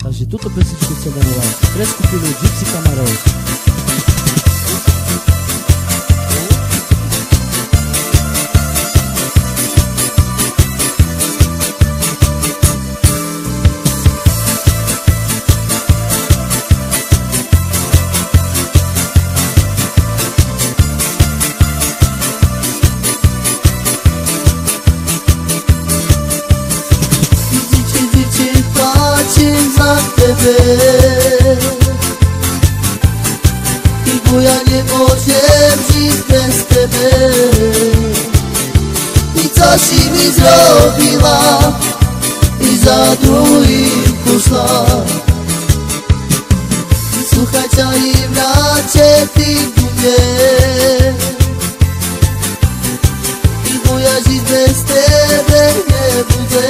Takže túto pesničku chcem venovať pre skupinu Gypsy Kamarov. Bo ja nie mogę żyć bez tebe. I co si mi zrobiła i za drugim poszła. Słuchaj, i bracie, ty tu mnie. I bo ja żyć bez tebe nie budę.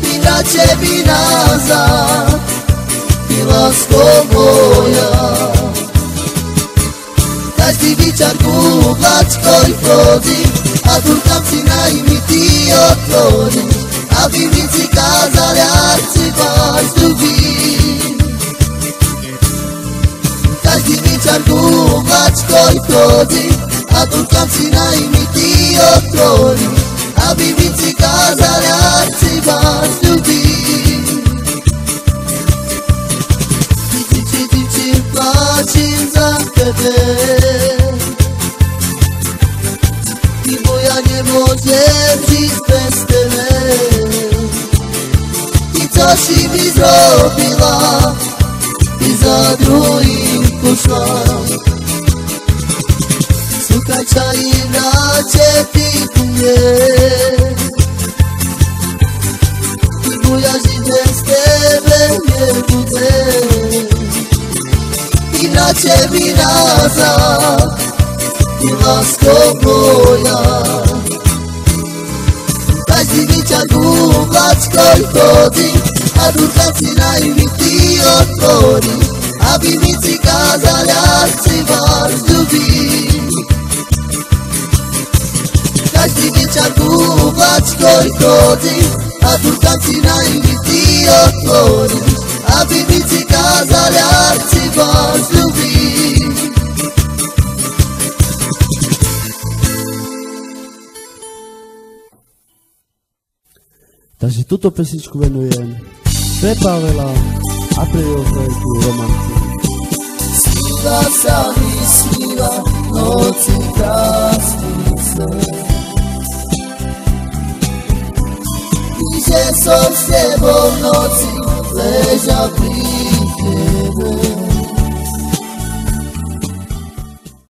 I bracie mi nazad i lásko moja. Každý výčarku vláčkoj chodí a dúfam si najmi ty otvorí, aby mi si kázal, jak si vás ľubím. Každý výčarku vláčkoj chodí a dúfam si najmi ty otvorí, aby mi si kázal, jak si vás ľubím. Pláčim za tebe, bo ja nie môžem žiť bez tebe. I co si mi zrobila i za druhým pošla. Słuchaj, i bracie, ty tu mnie. Bo ja žiť bez tebe nie budę. I bracie mi nazad i lásko moja. Každý výčarku vláčkoj chodí a dúfam si najmi ty otvorí, aby mi si kázal, jak si vás ľubím. Každý výčarku vláčkoj chodí a dúfam si najmi ty otvorí, aby mi si kázal, jak si vás ľubím. Takže túto pesničku venujem pre Pavela a pre jeho projektu Romantiku. Sníva sa mi sníva noci krásny sen. Že som s tebou v noci ležal